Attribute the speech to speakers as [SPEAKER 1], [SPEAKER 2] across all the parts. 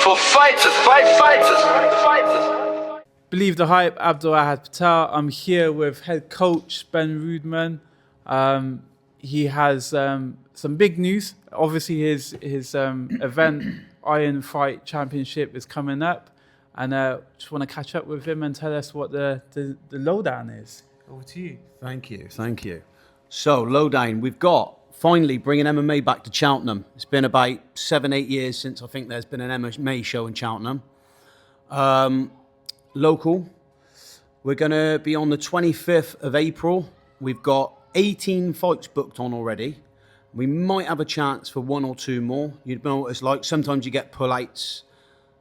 [SPEAKER 1] For fighters, fight fighters.
[SPEAKER 2] Believe the hype, Abdul Ahad Patel. I'm here with head coach Ben Rudman. He has some big news. Obviously, his event, Iron Fight Championship, is coming up, and just want to catch up with him and tell us what the lowdown is. Over to you.
[SPEAKER 3] Thank you. So, lowdown, we've got finally bringing MMA back to Cheltenham. It's been about 7-8 years since I think there's been an MMA show in Cheltenham. Local. We're going to be on the 25th of April. We've got 18 fights booked on already. We might have a chance for one or two more. You know what it's like. Sometimes you get pullouts.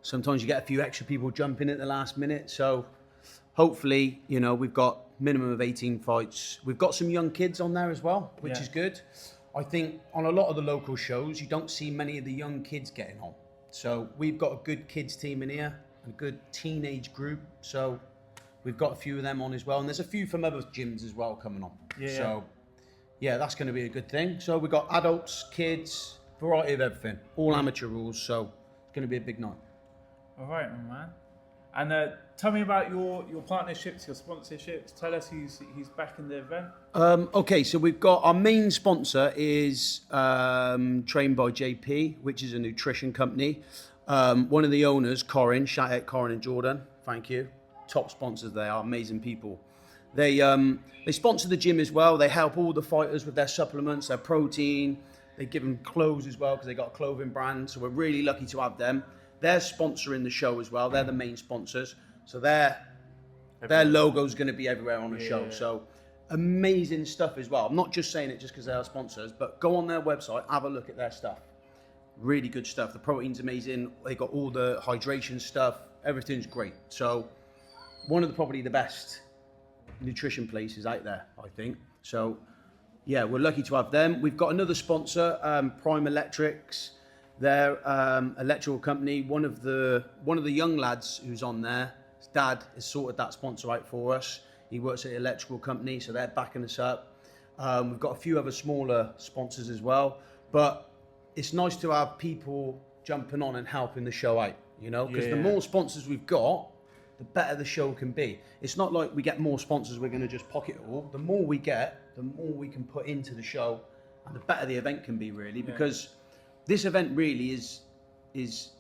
[SPEAKER 3] Sometimes you get a few extra people jumping at the last minute. So hopefully, we've got minimum of 18 fights. We've got some young kids on there as well, which is good. I think on a lot of the local shows, you don't see many of the young kids getting on. So we've got a good kids team in here, a good teenage group. So we've got a few of them on as well. And there's a few from other gyms as well coming on. So that's going to be a good thing. So we've got adults, kids, variety of everything, all amateur rules. So it's going to be a big night.
[SPEAKER 2] All right, man. And tell me about your partnerships, your sponsorships. Tell us who's backing the event.
[SPEAKER 3] Okay, so we've got our main sponsor is Trained by JP, which is a nutrition company. One of the owners, Corin, shout out Corin and Jordan, thank you. Top sponsors, they are amazing people. They sponsor the gym as well. They help all the fighters with their supplements, their protein. They give them clothes as well because they got a clothing brand. So we're really lucky to have them. They're sponsoring the show as well. They're the main sponsors. So their logo's going to be everywhere on the show. So amazing stuff as well. I'm not just saying it just because they are sponsors, but go on their website, have a look at their stuff. Really good stuff. The protein's amazing. They got all the hydration stuff. Everything's great. So one of probably the best nutrition places out there, I think. So yeah, we're lucky to have them. We've got another sponsor, Prime Electrics. They're electrical company. One of the young lads who's on there, his dad has sorted that sponsor out for us. He works at an electrical company, so they're backing us up. We've got a few other smaller sponsors as well, but it's nice to have people jumping on and helping the show out, because the more sponsors we've got, the better the show can be. It's not like we get more sponsors, we're going to just pocket it all. The more we get, the more we can put into the show, and the better the event can be, really, because this event really is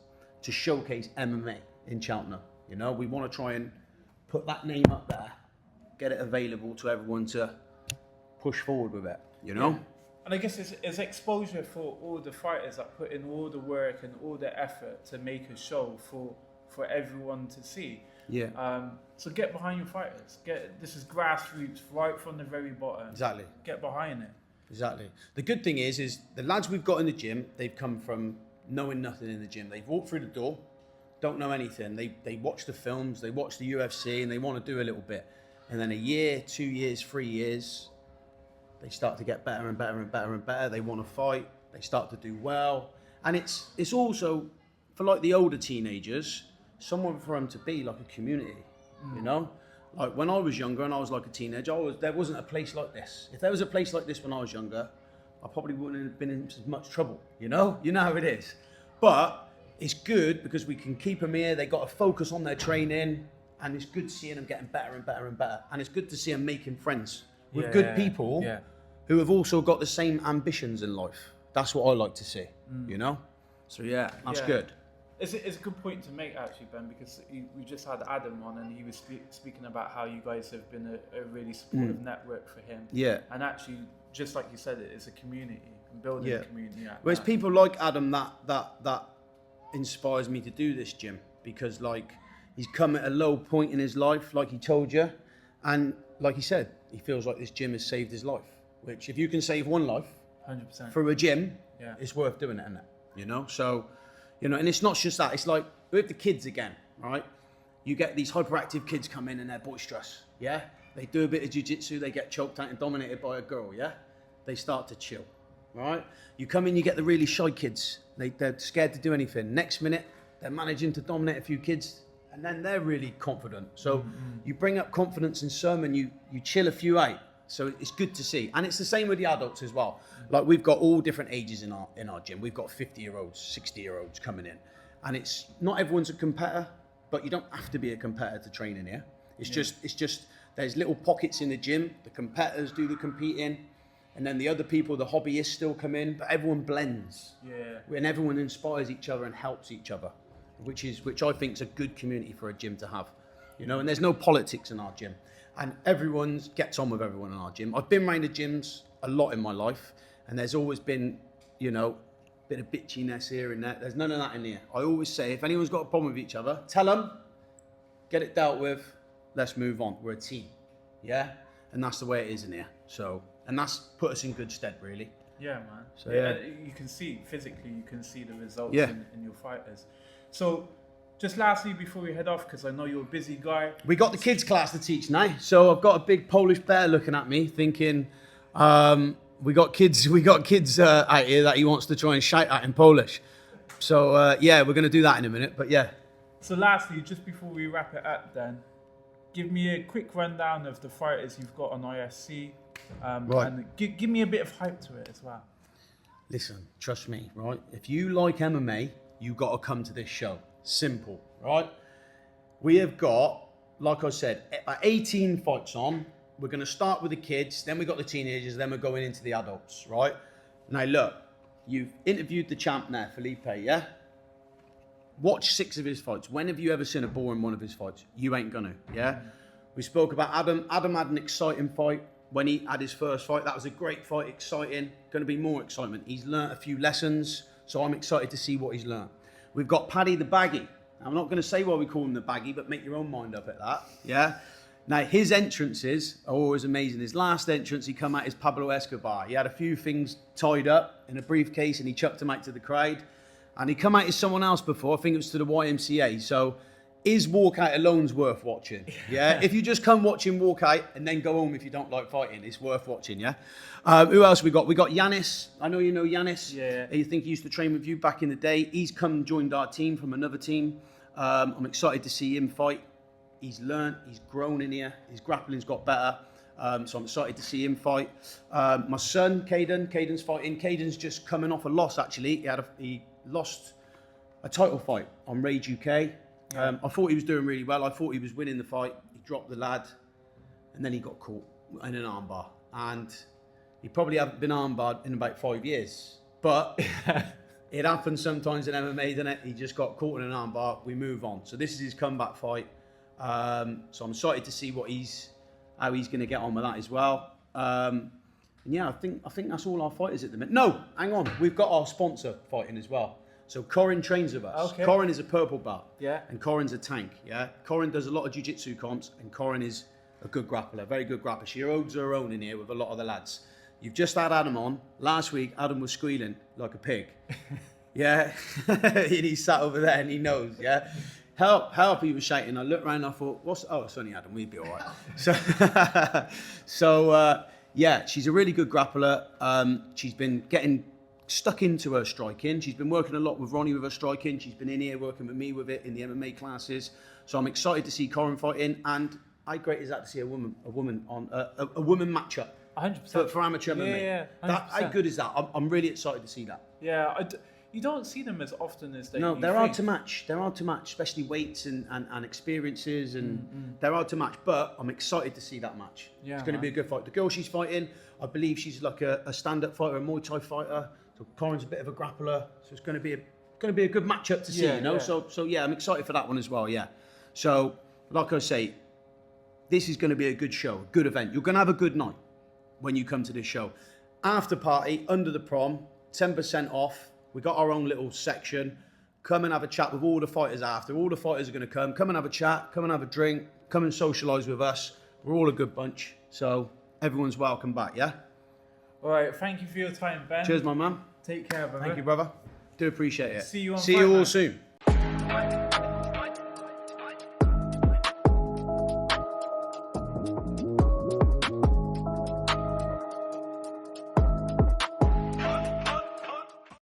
[SPEAKER 3] to showcase MMA in Cheltenham. We want to try and put that name up there, get it available to everyone to push forward with it, And
[SPEAKER 2] I guess it's exposure for all the fighters that put in all the work and all the effort to make a show for everyone to see. So get behind your fighters. This is grassroots, right from the very bottom.
[SPEAKER 3] Exactly.
[SPEAKER 2] Get behind it.
[SPEAKER 3] Exactly. The good thing is the lads we've got in the gym, they've come from knowing nothing in the gym. They've walked through the door, don't know anything. They watch the films, they watch the UFC, and they want to do a little bit. And then a year, 2 years, 3 years, they start to get better and better and better and better. They want to fight. They start to do well. And it's also, for like the older teenagers, someone for them to be like a community, Like when I was younger and I was like a teenager, there wasn't a place like this. If there was a place like this when I was younger, I probably wouldn't have been in as much trouble, You know how it is. But it's good because we can keep them here. They got to focus on their training, and it's good seeing them getting better and better and better. And it's good to see them making friends with good people who have also got the same ambitions in life. That's what I like to see, So that's good.
[SPEAKER 2] It's a good point to make, actually, Ben, because we just had Adam on, and he was speaking about how you guys have been a really supportive network for him. And actually, just like you said, it's a community, and building a community.
[SPEAKER 3] Well, it's people like Adam that inspires me to do this, Jim, because he's come at a low point in his life, like he told you, and like he said, he feels like this gym has saved his life. Which, if you can save one life,
[SPEAKER 2] 100%
[SPEAKER 3] for a gym, it's worth doing it, isn't it? So. And it's not just that. It's like with the kids again, right? You get these hyperactive kids come in and they're boisterous, They do a bit of jiu-jitsu, they get choked out and dominated by a girl, They start to chill, right? You come in, you get the really shy kids. They're scared to do anything. Next minute, they're managing to dominate a few kids, and then they're really confident. So you bring up confidence in some, and you chill a few out. So it's good to see. And it's the same with the adults as well. Like, we've got all different ages in our gym. We've got 50-year-olds, 60-year-olds coming in. and it's not everyone's a competitor, but you don't have to be a competitor to train in here. It's just there's little pockets in the gym. The competitors do the competing, and then the other people, the hobbyists, still come in. But everyone blends. Yeah. And everyone inspires each other and helps each other, which I think is a good community for a gym to have. You know, and there's no politics in our gym, and everyone gets on with everyone in our gym. I've been around the gyms a lot in my life, and there's always been, you know, a bit of bitchiness here and there. There's none of that in here. I always say, if anyone's got a problem with each other, tell them, get it dealt with. Let's move on. We're a team, yeah? And that's the way it is in here. So, and that's put us in good stead, really.
[SPEAKER 2] Yeah, man.
[SPEAKER 3] So,
[SPEAKER 2] yeah. You can see, physically, you can see the results
[SPEAKER 3] Yeah.
[SPEAKER 2] in your fighters. So, just lastly, before we head off, because I know you're a busy guy.
[SPEAKER 3] We got the kids class to teach now. So I've got a big Polish bear looking at me thinking, we got kids out here that he wants to try and shout at in Polish. So, yeah, we're going to do that in a minute, but yeah.
[SPEAKER 2] So lastly, just before we wrap it up then, give me a quick rundown of the fighters you've got on ISC,
[SPEAKER 3] Right.
[SPEAKER 2] and give me a bit of hype to it as well.
[SPEAKER 3] Listen, trust me, right? If you like MMA, you got to come to this show. Simple, right? We have got, like I said, 18 fights on. We're going to start with the kids, then we got the teenagers, then we're going into the adults, right? Now look, you've interviewed the champ now, Felipe, yeah? Watch 6 of his fights. When have you ever seen a boring one of his fights? You ain't gonna, yeah? We spoke about Adam. Adam had an exciting fight when he had his first fight. That was a great fight, exciting. Gonna be more excitement. He's learnt a few lessons, so I'm excited to see what he's learnt. We've got Paddy the Baggy. I'm not gonna say why we call him the Baggy, but make your own mind up at that, yeah? Now, his entrances are always amazing. His last entrance, he come out as Pablo Escobar. He had a few things tied up in a briefcase and he chucked them out to the crowd. And he come out as someone else before, I think it was to the YMCA. So his walkout alone's worth watching, yeah? If you just come watch him walk out and then go home if you don't like fighting, it's worth watching, yeah? Who else we got? We got Yanis. I know you know Yanis.
[SPEAKER 2] Yeah.
[SPEAKER 3] You think he used to train with you back in the day. He's come and joined our team from another team. I'm excited to see him fight. He's learnt, he's grown in here. His grappling's got better. So I'm excited to see him fight. My son, Caden's fighting. Caden's just coming off a loss, actually. He lost a title fight on Rage UK. I thought he was doing really well. I thought he was winning the fight. He dropped the lad, and then he got caught in an armbar. And he probably hasn't been armbarred in about 5 years. But it happens sometimes in MMA, doesn't it? He just got caught in an armbar. We move on. So this is his comeback fight. So I'm excited to see how he's going to get on with that as well. And yeah, I think that's all our fighters at the minute. No, hang on. We've got our sponsor fighting as well. So Corin trains with us.
[SPEAKER 2] Okay.
[SPEAKER 3] Corin is a purple belt.
[SPEAKER 2] Yeah.
[SPEAKER 3] And Corin's a tank. Yeah. Corin does a lot of jiu-jitsu comps, and Corin is a good grappler, very good grappler. She holds her own in here with a lot of the lads. You've just had Adam on. Last week, Adam was squealing like a pig. Yeah. And he sat over there and he knows, yeah. Help, he was shouting. I looked around and I thought, it's only Adam, we'd be all right. So, yeah, she's a really good grappler. She's been getting stuck into her striking. She's been working a lot with Ronnie with her striking. She's been in here working with me with it in the MMA classes. So I'm excited to see Corin fighting. And how great is that to see a woman on a woman matchup
[SPEAKER 2] 100%.
[SPEAKER 3] for amateur MMA?
[SPEAKER 2] Yeah, 100%.
[SPEAKER 3] How good is that? I'm really excited to see that.
[SPEAKER 2] Yeah, you don't see them as often as they.
[SPEAKER 3] No, they're hard to match. They're hard to match, especially weights and experiences, and they're hard to match. But I'm excited to see that match.
[SPEAKER 2] Yeah,
[SPEAKER 3] it's going to be a good fight. The girl she's fighting, I believe she's like a stand-up fighter, a Muay Thai fighter. So Corin's a bit of a grappler. So it's going to be a good matchup to see.
[SPEAKER 2] Yeah,
[SPEAKER 3] you know.
[SPEAKER 2] yeah.
[SPEAKER 3] So yeah, I'm excited for that one as well. Yeah. So like I say, this is going to be a good show, a good event. You're going to have a good night when you come to this show. After party under the prom, 10% off. We got our own little section. Come and have a chat with all the fighters after. All the fighters are going to come. Come and have a chat. Come and have a drink. Come and socialise with us. We're all a good bunch. So everyone's welcome back, yeah?
[SPEAKER 2] All right, thank you for your time, Ben.
[SPEAKER 3] Cheers, my man.
[SPEAKER 2] Take care, brother.
[SPEAKER 3] Thank you, brother. Do appreciate it.
[SPEAKER 2] See you on
[SPEAKER 3] See
[SPEAKER 2] Fight
[SPEAKER 3] you all
[SPEAKER 2] Night.
[SPEAKER 3] soon.